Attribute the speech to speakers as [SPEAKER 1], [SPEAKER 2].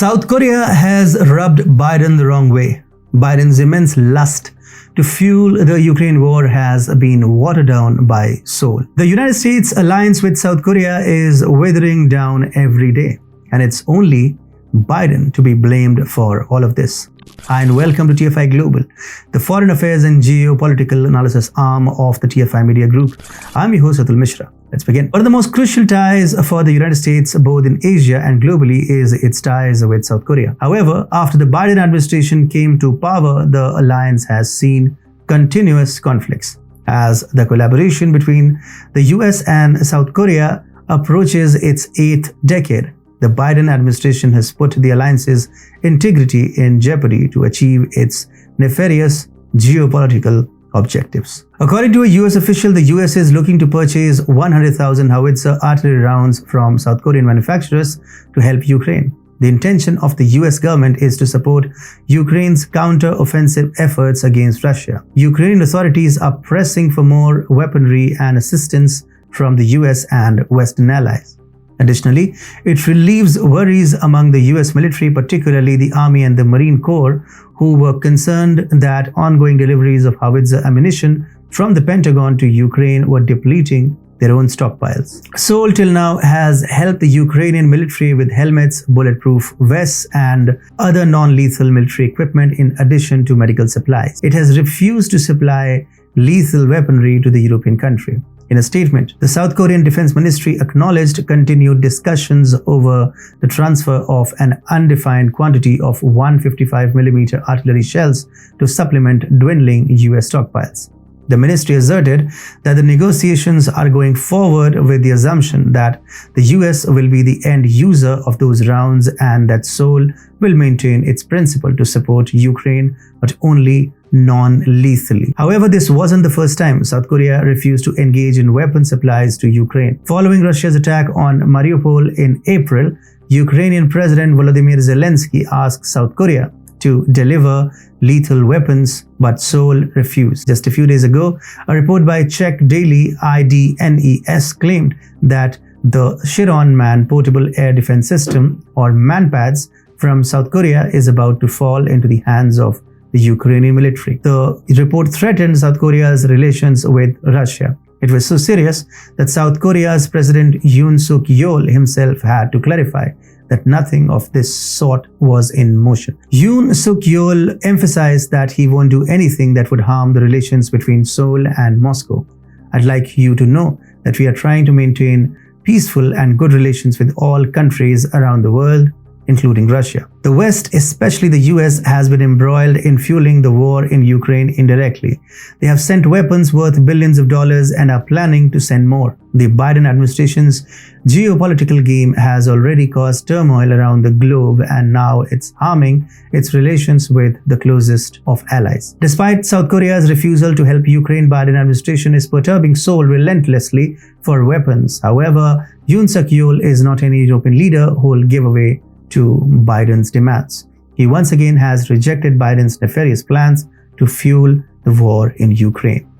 [SPEAKER 1] South Korea has rubbed Biden the wrong way. Biden's immense lust to fuel the Ukraine war has been watered down by Seoul. The United States' alliance with South Korea is withering down every day, and it's only Biden to be blamed for all of this. Hi and welcome to TFIGlobal, the foreign affairs and geopolitical analysis arm of the TFI Media Group. I'm your host Atul Mishra. Let's begin. One of the most crucial ties for the United States, both in Asia and globally, is its ties with South Korea. However, after the Biden administration came to power, the alliance has seen continuous conflicts. As the collaboration between the US and South Korea approaches its 8th decade, the Biden administration has put the alliance's integrity in jeopardy to achieve its nefarious geopolitical objectives. According to a US official, the US is looking to purchase 100,000 howitzer artillery rounds from South Korean manufacturers to help Ukraine. The intention of the US government is to support Ukraine's counter-offensive efforts against Russia. Ukrainian authorities are pressing for more weaponry and assistance from the US and Western allies. Additionally, it relieves worries among the US military, particularly the Army and the Marine Corps, who were concerned that ongoing deliveries of howitzer ammunition from the Pentagon to Ukraine were depleting their own stockpiles. Seoul till now has helped the Ukrainian military with helmets, bulletproof vests, and other non-lethal military equipment in addition to medical supplies. It has refused to supply lethal weaponry to the European country. In a statement, the South Korean Defense Ministry acknowledged continued discussions over the transfer of an undefined quantity of 155mm artillery shells to supplement dwindling US stockpiles. The ministry asserted that the negotiations are going forward with the assumption that the US will be the end user of those rounds and that Seoul will maintain its principle to support Ukraine, but only non-lethally. However, this wasn't the first time South Korea refused to engage in weapon supplies to Ukraine. Following Russia's attack on Mariupol in April, Ukrainian President Volodymyr Zelensky asked South Korea to deliver lethal weapons, but Seoul refused. Just a few days ago, a report by Czech daily IDNES claimed that the Chiron Man Portable Air Defense System, or MANPADS, from South Korea is about to fall into the hands of the Ukrainian military. The report threatened South Korea's relations with Russia. It was so serious that South Korea's President Yoon Suk Yeol himself had to clarify that nothing of this sort was in motion. Yoon Suk Yeol emphasized that he won't do anything that would harm the relations between Seoul and Moscow. I'd like you to know that we are trying to maintain peaceful and good relations with all countries around the world, including Russia. The West, especially the US, has been embroiled in fueling the war in Ukraine indirectly. They have sent weapons worth billions of dollars and are planning to send more. The Biden administration's geopolitical game has already caused turmoil around the globe, and now it's harming its relations with the closest of allies. Despite South Korea's refusal to help Ukraine, Biden administration is perturbing Seoul relentlessly for weapons. However, Yoon Suk Yeol is not any European leader who will give away to Biden's demands. He once again has rejected Biden's nefarious plans to fuel the war in Ukraine.